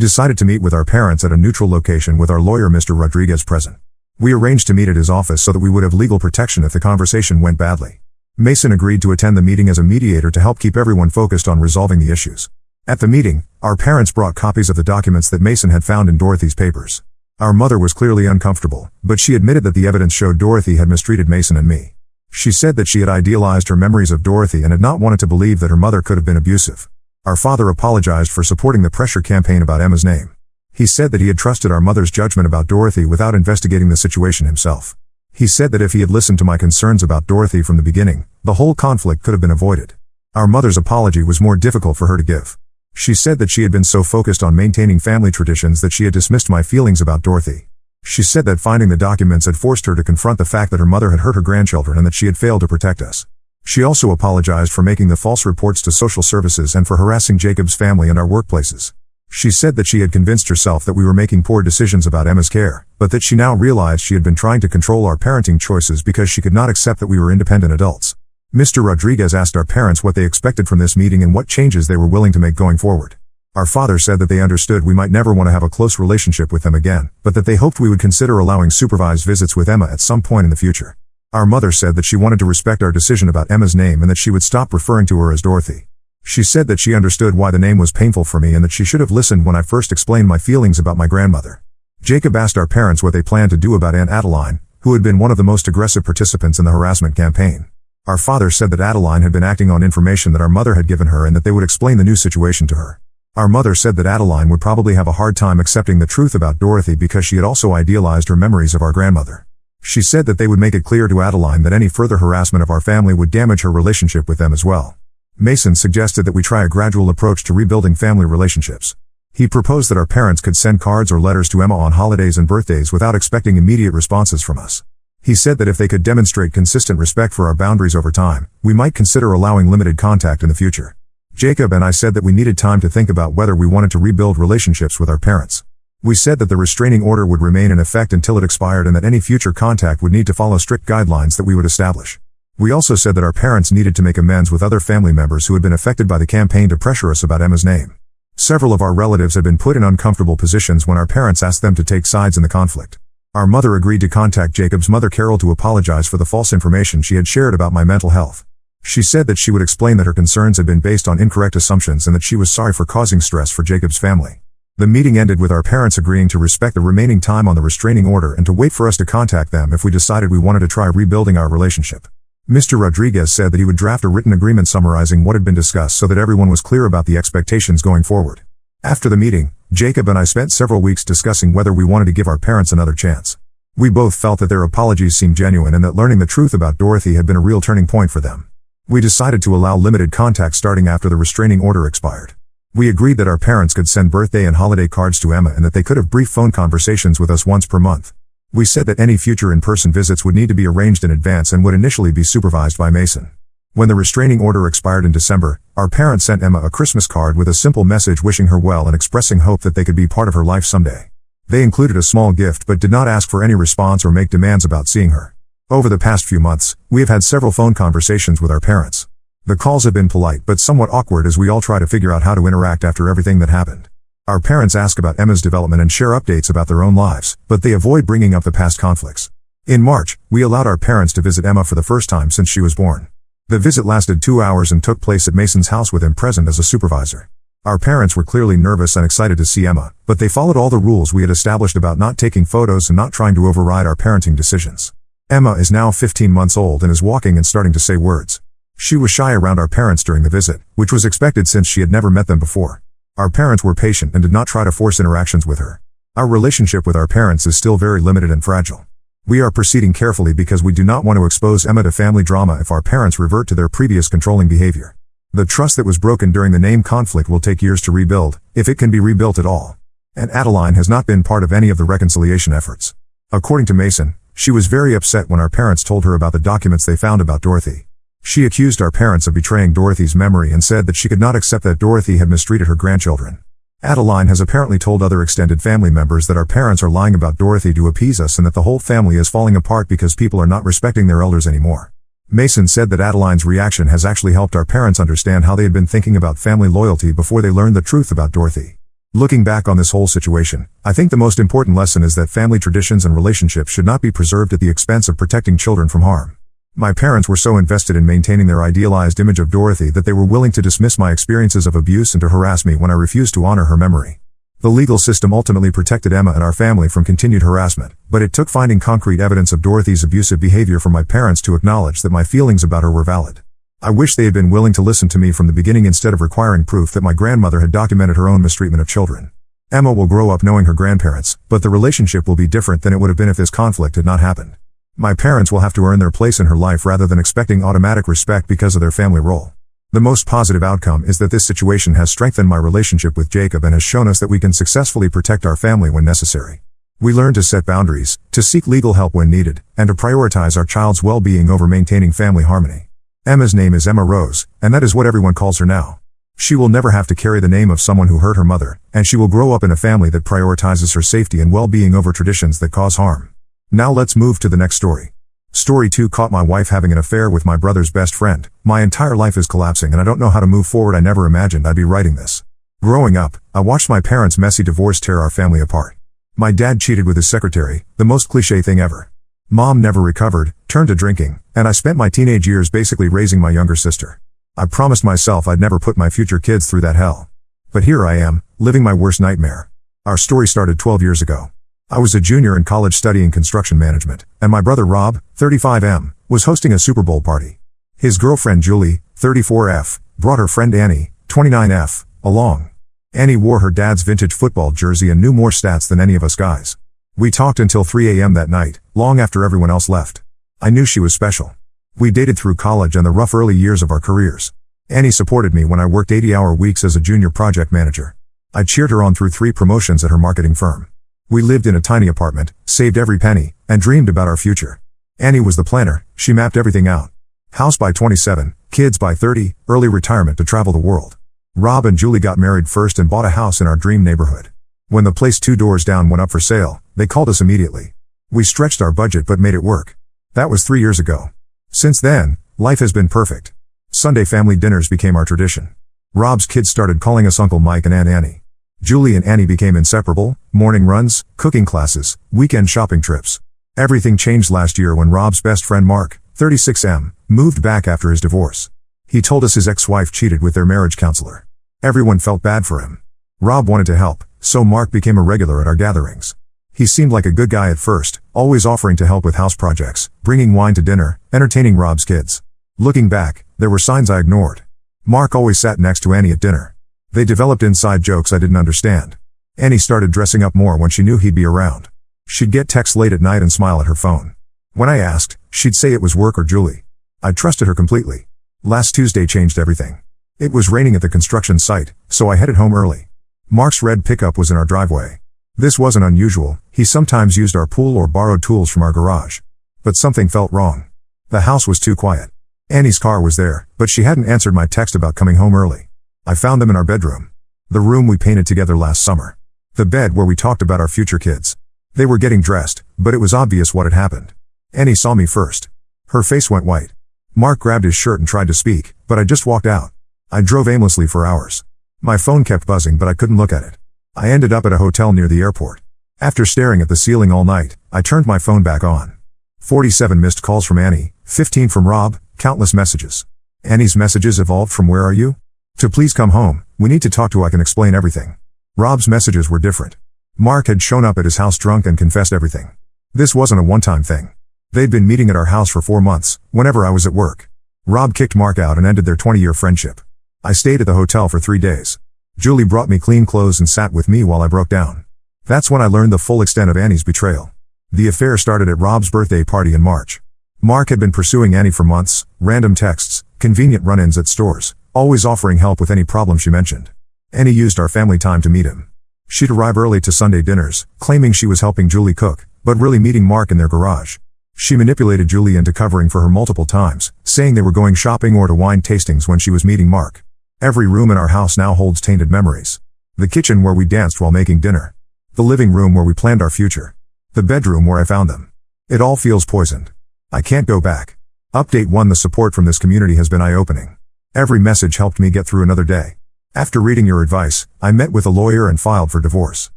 decided to meet with our parents at a neutral location with our lawyer Mr. Rodriguez present. We arranged to meet at his office so that we would have legal protection if the conversation went badly. Mason agreed to attend the meeting as a mediator to help keep everyone focused on resolving the issues. At the meeting, our parents brought copies of the documents that Mason had found in Dorothy's papers. Our mother was clearly uncomfortable, but she admitted that the evidence showed Dorothy had mistreated Mason and me. She said that she had idealized her memories of Dorothy and had not wanted to believe that her mother could have been abusive. Our father apologized for supporting the pressure campaign about Emma's name. He said that he had trusted our mother's judgment about Dorothy without investigating the situation himself. He said that if he had listened to my concerns about Dorothy from the beginning, the whole conflict could have been avoided. Our mother's apology was more difficult for her to give. She said that she had been so focused on maintaining family traditions that she had dismissed my feelings about Dorothy. She said that finding the documents had forced her to confront the fact that her mother had hurt her grandchildren and that she had failed to protect us. She also apologized for making the false reports to social services and for harassing Jacob's family and our workplaces. She said that she had convinced herself that we were making poor decisions about Emma's care, but that she now realized she had been trying to control our parenting choices because she could not accept that we were independent adults. Mr. Rodriguez asked our parents what they expected from this meeting and what changes they were willing to make going forward. Our father said that they understood we might never want to have a close relationship with them again, but that they hoped we would consider allowing supervised visits with Emma at some point in the future. Our mother said that she wanted to respect our decision about Emma's name and that she would stop referring to her as Dorothy. She said that she understood why the name was painful for me and that she should have listened when I first explained my feelings about my grandmother. Jacob asked our parents what they planned to do about Aunt Adeline, who had been one of the most aggressive participants in the harassment campaign. Our father said that Adeline had been acting on information that our mother had given her and that they would explain the new situation to her. Our mother said that Adeline would probably have a hard time accepting the truth about Dorothy because she had also idealized her memories of our grandmother. She said that they would make it clear to Adeline that any further harassment of our family would damage her relationship with them as well. Mason suggested that we try a gradual approach to rebuilding family relationships. He proposed that our parents could send cards or letters to Emma on holidays and birthdays without expecting immediate responses from us. He said that if they could demonstrate consistent respect for our boundaries over time, we might consider allowing limited contact in the future. Jacob and I said that we needed time to think about whether we wanted to rebuild relationships with our parents. We said that the restraining order would remain in effect until it expired and that any future contact would need to follow strict guidelines that we would establish. We also said that our parents needed to make amends with other family members who had been affected by the campaign to pressure us about Emma's name. Several of our relatives had been put in uncomfortable positions when our parents asked them to take sides in the conflict. Our mother agreed to contact Jacob's mother Carol to apologize for the false information she had shared about my mental health. She said that she would explain that her concerns had been based on incorrect assumptions and that she was sorry for causing stress for Jacob's family. The meeting ended with our parents agreeing to respect the remaining time on the restraining order and to wait for us to contact them if we decided we wanted to try rebuilding our relationship. Mr. Rodriguez said that he would draft a written agreement summarizing what had been discussed so that everyone was clear about the expectations going forward. After the meeting, Jacob and I spent several weeks discussing whether we wanted to give our parents another chance. We both felt that their apologies seemed genuine and that learning the truth about Dorothy had been a real turning point for them. We decided to allow limited contact starting after the restraining order expired. We agreed that our parents could send birthday and holiday cards to Emma and that they could have brief phone conversations with us once per month. We said that any future in-person visits would need to be arranged in advance and would initially be supervised by Mason. When the restraining order expired in December, our parents sent Emma a Christmas card with a simple message wishing her well and expressing hope that they could be part of her life someday. They included a small gift but did not ask for any response or make demands about seeing her. Over the past few months, we have had several phone conversations with our parents. The calls have been polite but somewhat awkward as we all try to figure out how to interact after everything that happened. Our parents ask about Emma's development and share updates about their own lives, but they avoid bringing up the past conflicts. In March, we allowed our parents to visit Emma for the first time since she was born. The visit lasted 2 hours and took place at Mason's house with him present as a supervisor. Our parents were clearly nervous and excited to see Emma, but they followed all the rules we had established about not taking photos and not trying to override our parenting decisions. Emma is now 15 months old and is walking and starting to say words. She was shy around our parents during the visit, which was expected since she had never met them before. Our parents were patient and did not try to force interactions with her. Our relationship with our parents is still very limited and fragile. We are proceeding carefully because we do not want to expose Emma to family drama if our parents revert to their previous controlling behavior. The trust that was broken during the name conflict will take years to rebuild, if it can be rebuilt at all. And Adeline has not been part of any of the reconciliation efforts. According to Mason, She was very upset when our parents told her about the documents they found about Dorothy. She accused our parents of betraying Dorothy's memory and said that she could not accept that Dorothy had mistreated her grandchildren. Adeline has apparently told other extended family members that our parents are lying about Dorothy to appease us and that the whole family is falling apart because people are not respecting their elders anymore. Mason said that Adeline's reaction has actually helped our parents understand how they had been thinking about family loyalty before they learned the truth about Dorothy. Looking back on this whole situation, I think the most important lesson is that family traditions and relationships should not be preserved at the expense of protecting children from harm. My parents were so invested in maintaining their idealized image of Dorothy that they were willing to dismiss my experiences of abuse and to harass me when I refused to honor her memory. The legal system ultimately protected Emma and our family from continued harassment, but it took finding concrete evidence of Dorothy's abusive behavior for my parents to acknowledge that my feelings about her were valid. I wish they had been willing to listen to me from the beginning instead of requiring proof that my grandmother had documented her own mistreatment of children. Emma will grow up knowing her grandparents, but the relationship will be different than it would have been if this conflict had not happened. My parents will have to earn their place in her life rather than expecting automatic respect because of their family role. The most positive outcome is that this situation has strengthened my relationship with Jacob and has shown us that we can successfully protect our family when necessary. We learn to set boundaries, to seek legal help when needed, and to prioritize our child's well-being over maintaining family harmony. Emma's name is Emma Rose, and that is what everyone calls her now. She will never have to carry the name of someone who hurt her mother, and she will grow up in a family that prioritizes her safety and well-being over traditions that cause harm. Now let's move to the next story. Story 2 caught my wife having an affair with my brother's best friend. My entire life is collapsing and I don't know how to move forward. I never imagined I'd be writing this. Growing up, I watched my parents' messy divorce tear our family apart. My dad cheated with his secretary, the most cliché thing ever. Mom never recovered, turned to drinking, and I spent my teenage years basically raising my younger sister. I promised myself I'd never put my future kids through that hell. But here I am, living my worst nightmare. Our story started 12 years ago. I was a junior in college studying construction management, and my brother Rob, 35M, was hosting a Super Bowl party. His girlfriend Julie, 34F, brought her friend Annie, 29F, along. Annie wore her dad's vintage football jersey and knew more stats than any of us guys. We talked until 3 a.m. that night, long after everyone else left. I knew she was special. We dated through college and the rough early years of our careers. Annie supported me when I worked 80-hour weeks as a junior project manager. I cheered her on through 3 promotions at her marketing firm. We lived in a tiny apartment, saved every penny, and dreamed about our future. Annie was the planner, she mapped everything out. House by 27, kids by 30, early retirement to travel the world. Rob and Julie got married first and bought a house in our dream neighborhood. When the place 2 doors down went up for sale, they called us immediately. We stretched our budget but made it work. That was 3 years ago. Since then, life has been perfect. Sunday family dinners became our tradition. Rob's kids started calling us Uncle Mike and Aunt Annie. Julie and Annie became inseparable, morning runs, cooking classes, weekend shopping trips. Everything changed last year when Rob's best friend Mark, 36M, moved back after his divorce. He told us his ex-wife cheated with their marriage counselor. Everyone felt bad for him. Rob wanted to help, so Mark became a regular at our gatherings. He seemed like a good guy at first, always offering to help with house projects, bringing wine to dinner, entertaining Rob's kids. Looking back, there were signs I ignored. Mark always sat next to Annie at dinner. They developed inside jokes I didn't understand. Annie started dressing up more when she knew he'd be around. She'd get texts late at night and smile at her phone. When I asked, she'd say it was work or Julie. I trusted her completely. Last Tuesday changed everything. It was raining at the construction site, so I headed home early. Mark's red pickup was in our driveway. This wasn't unusual, he sometimes used our pool or borrowed tools from our garage. But something felt wrong. The house was too quiet. Annie's car was there, but she hadn't answered my text about coming home early. I found them in our bedroom. The room we painted together last summer. The bed where we talked about our future kids. They were getting dressed, but it was obvious what had happened. Annie saw me first. Her face went white. Mark grabbed his shirt and tried to speak, but I just walked out. I drove aimlessly for hours. My phone kept buzzing but I couldn't look at it. I ended up at a hotel near the airport. After staring at the ceiling all night, I turned my phone back on. 47 missed calls from Annie, 15 from Rob, countless messages. Annie's messages evolved from "Where are you?" to "Please come home, we need to talk to I can explain everything." Rob's messages were different. Mark had shown up at his house drunk and confessed everything. This wasn't a one-time thing. They'd been meeting at our house for 4 months, whenever I was at work. Rob kicked Mark out and ended their 20-year friendship. I stayed at the hotel for 3 days. Julie brought me clean clothes and sat with me while I broke down. That's when I learned the full extent of Annie's betrayal. The affair started at Rob's birthday party in March. Mark had been pursuing Annie for months, random texts, convenient run-ins at stores, always offering help with any problem she mentioned. Annie used our family time to meet him. She'd arrive early to Sunday dinners, claiming she was helping Julie cook, but really meeting Mark in their garage. She manipulated Julie into covering for her multiple times, saying they were going shopping or to wine tastings when she was meeting Mark. Every room in our house now holds tainted memories. The kitchen where we danced while making dinner. The living room where we planned our future. The bedroom where I found them. It all feels poisoned. I can't go back. Update 1. The support from this community has been eye-opening. Every message helped me get through another day. After reading your advice, I met with a lawyer and filed for divorce.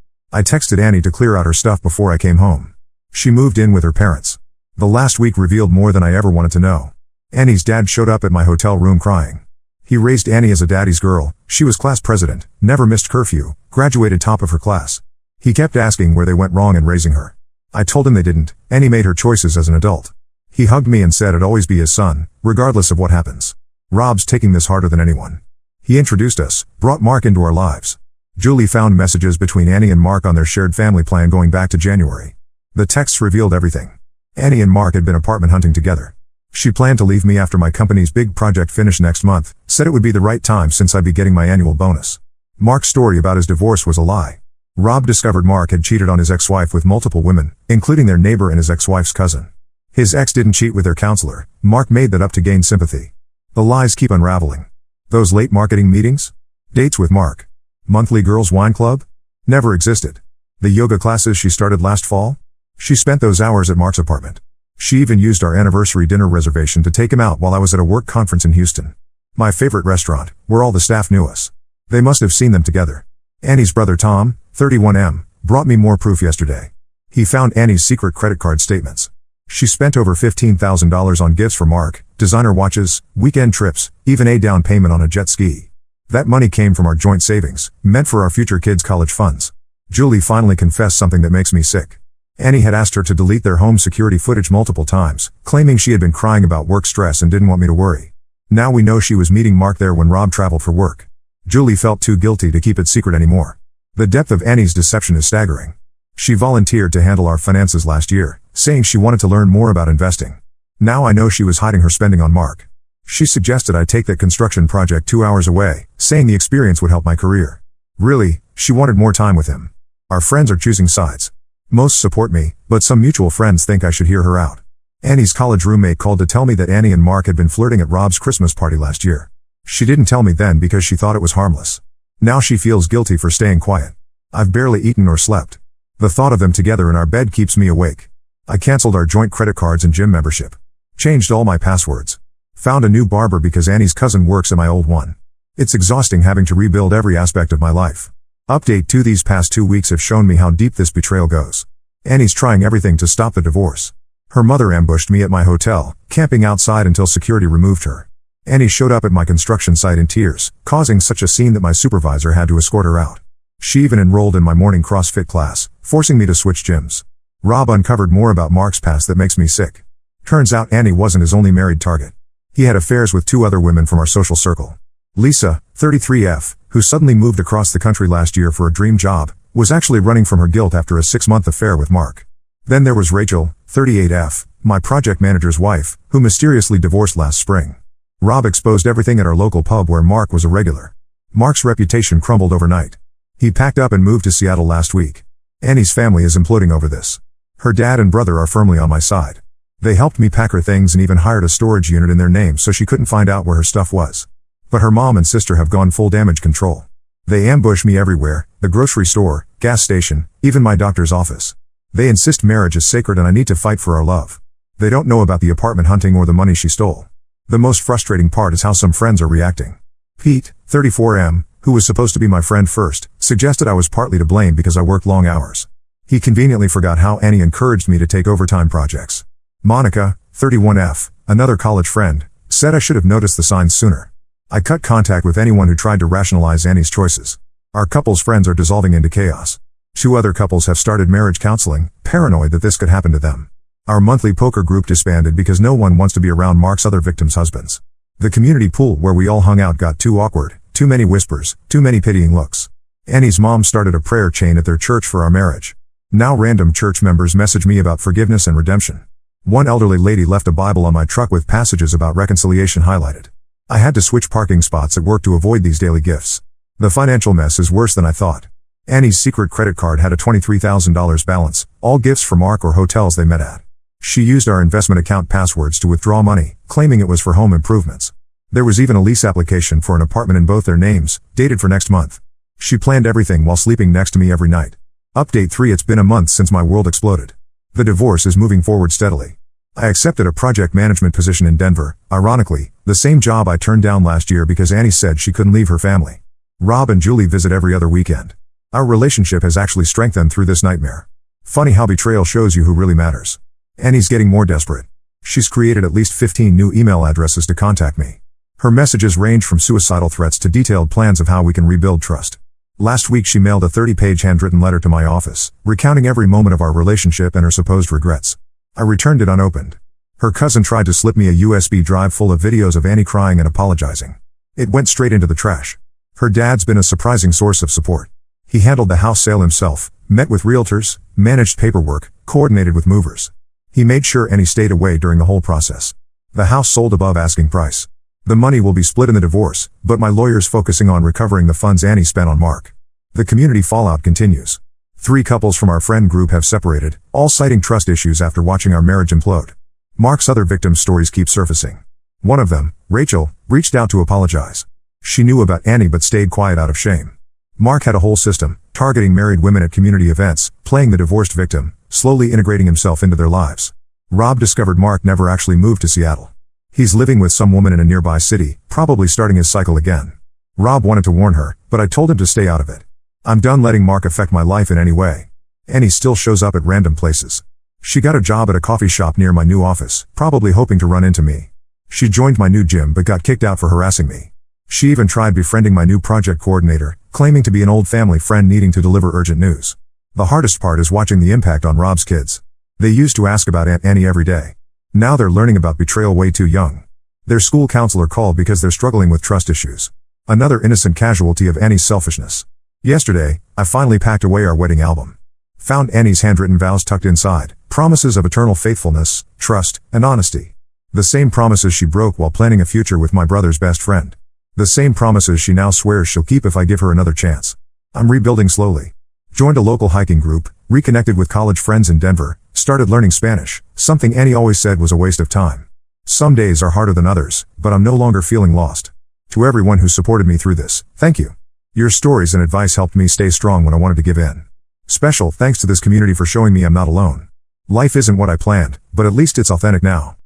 I texted Annie to clear out her stuff before I came home. She moved in with her parents. The last week revealed more than I ever wanted to know. Annie's dad showed up at my hotel room crying. He raised Annie as a daddy's girl. She was class president, never missed curfew, graduated top of her class. He kept asking where they went wrong in raising her. I told him they didn't. Annie made her choices as an adult. He hugged me and said I'd always be his son, regardless of what happens. Rob's taking this harder than anyone. He introduced us, brought Mark into our lives. Julie found messages between Annie and Mark on their shared family plan going back to January. The texts revealed everything. Annie and Mark had been apartment hunting together. She planned to leave me after my company's big project finished next month, said it would be the right time since I'd be getting my annual bonus. Mark's story about his divorce was a lie. Rob discovered Mark had cheated on his ex-wife with multiple women, including their neighbor and his ex-wife's cousin. His ex didn't cheat with their counselor. Mark made that up to gain sympathy. The lies keep unraveling. Those late marketing meetings? Dates with Mark. Monthly girls' wine club? Never existed. The yoga classes she started last fall? She spent those hours at Mark's apartment. She even used our anniversary dinner reservation to take him out while I was at a work conference in Houston. My favorite restaurant, where all the staff knew us. They must have seen them together. Annie's brother Tom, 31M, brought me more proof yesterday. He found Annie's secret credit card statements. She spent over $15,000 on gifts for Mark, designer watches, weekend trips, even a down payment on a jet ski. That money came from our joint savings, meant for our future kids' college funds. Julie finally confessed something that makes me sick. Annie had asked her to delete their home security footage multiple times, claiming she had been crying about work stress and didn't want me to worry. Now we know she was meeting Mark there when Rob traveled for work. Julie felt too guilty to keep it secret anymore. The depth of Annie's deception is staggering. She volunteered to handle our finances last year, saying she wanted to learn more about investing. Now I know she was hiding her spending on Mark. She suggested I take that construction project 2 hours away, saying the experience would help my career. Really, she wanted more time with him. Our friends are choosing sides. Most support me, but some mutual friends think I should hear her out. Annie's college roommate called to tell me that Annie and Mark had been flirting at Rob's Christmas party last year. She didn't tell me then because she thought it was harmless. Now she feels guilty for staying quiet. I've barely eaten or slept. The thought of them together in our bed keeps me awake. I canceled our joint credit cards and gym membership. Changed all my passwords. Found a new barber because Annie's cousin works at my old one. It's exhausting having to rebuild every aspect of my life. Update 2. These past 2 weeks have shown me how deep this betrayal goes. Annie's trying everything to stop the divorce. Her mother ambushed me at my hotel, camping outside until security removed her. Annie showed up at my construction site in tears, causing such a scene that my supervisor had to escort her out. She even enrolled in my morning CrossFit class, forcing me to switch gyms. Rob uncovered more about Mark's past that makes me sick. Turns out Annie wasn't his only married target. He had affairs with 2 other women from our social circle. Lisa, 33F, who suddenly moved across the country last year for a dream job, was actually running from her guilt after a 6-month affair with Mark. Then there was Rachel, 38F, my project manager's wife, who mysteriously divorced last spring. Rob exposed everything at our local pub where Mark was a regular. Mark's reputation crumbled overnight. He packed up and moved to Seattle last week. Annie's family is imploding over this. Her dad and brother are firmly on my side. They helped me pack her things and even hired a storage unit in their name so she couldn't find out where her stuff was. But her mom and sister have gone full damage control. They ambush me everywhere, the grocery store, gas station, even my doctor's office. They insist marriage is sacred and I need to fight for our love. They don't know about the apartment hunting or the money she stole. The most frustrating part is how some friends are reacting. Pete, 34M, who was supposed to be my friend first, suggested I was partly to blame because I worked long hours. He conveniently forgot how Annie encouraged me to take overtime projects. Monica, 31F, another college friend, said I should have noticed the signs sooner. I cut contact with anyone who tried to rationalize Annie's choices. Our couple's friends are dissolving into chaos. 2 other couples have started marriage counseling, paranoid that this could happen to them. Our monthly poker group disbanded because no one wants to be around Mark's other victims' husbands. The community pool where we all hung out got too awkward, too many whispers, too many pitying looks. Annie's mom started a prayer chain at their church for our marriage. Now random church members message me about forgiveness and redemption. One elderly lady left a Bible on my truck with passages about reconciliation highlighted. I had to switch parking spots at work to avoid these daily gifts. The financial mess is worse than I thought. Annie's secret credit card had a $23,000 balance, all gifts for Mark or hotels they met at. She used our investment account passwords to withdraw money, claiming it was for home improvements. There was even a lease application for an apartment in both their names, dated for next month. She planned everything while sleeping next to me every night. Update 3: It's been a month since my world exploded. The divorce is moving forward steadily. I accepted a project management position in Denver, ironically, the same job I turned down last year because Annie said she couldn't leave her family. Rob and Julie visit every other weekend. Our relationship has actually strengthened through this nightmare. Funny how betrayal shows you who really matters. Annie's getting more desperate. She's created at least 15 new email addresses to contact me. Her messages range from suicidal threats to detailed plans of how we can rebuild trust. Last week she mailed a 30-page handwritten letter to my office, recounting every moment of our relationship and her supposed regrets. I returned it unopened. Her cousin tried to slip me a USB drive full of videos of Annie crying and apologizing. It went straight into the trash. Her dad's been a surprising source of support. He handled the house sale himself, met with realtors, managed paperwork, coordinated with movers. He made sure Annie stayed away during the whole process. The house sold above asking price. The money will be split in the divorce, but my lawyer's focusing on recovering the funds Annie spent on Mark. The community fallout continues. 3 couples from our friend group have separated, all citing trust issues after watching our marriage implode. Mark's other victims' stories keep surfacing. One of them, Rachel, reached out to apologize. She knew about Annie but stayed quiet out of shame. Mark had a whole system, targeting married women at community events, playing the divorced victim, slowly integrating himself into their lives. Rob discovered Mark never actually moved to Seattle. He's living with some woman in a nearby city, probably starting his cycle again. Rob wanted to warn her, but I told him to stay out of it. I'm done letting Mark affect my life in any way. Annie still shows up at random places. She got a job at a coffee shop near my new office, probably hoping to run into me. She joined my new gym but got kicked out for harassing me. She even tried befriending my new project coordinator, claiming to be an old family friend needing to deliver urgent news. The hardest part is watching the impact on Rob's kids. They used to ask about Aunt Annie every day. Now they're learning about betrayal way too young. Their school counselor called because they're struggling with trust issues. Another innocent casualty of Annie's selfishness. Yesterday, I finally packed away our wedding album. Found Annie's handwritten vows tucked inside, promises of eternal faithfulness, trust, and honesty. The same promises she broke while planning a future with my brother's best friend. The same promises she now swears she'll keep if I give her another chance. I'm rebuilding slowly. Joined a local hiking group, reconnected with college friends in Denver, started learning Spanish, something Annie always said was a waste of time. Some days are harder than others, but I'm no longer feeling lost. To everyone who supported me through this, thank you. Your stories and advice helped me stay strong when I wanted to give in. Special thanks to this community for showing me I'm not alone. Life isn't what I planned, but at least it's authentic now.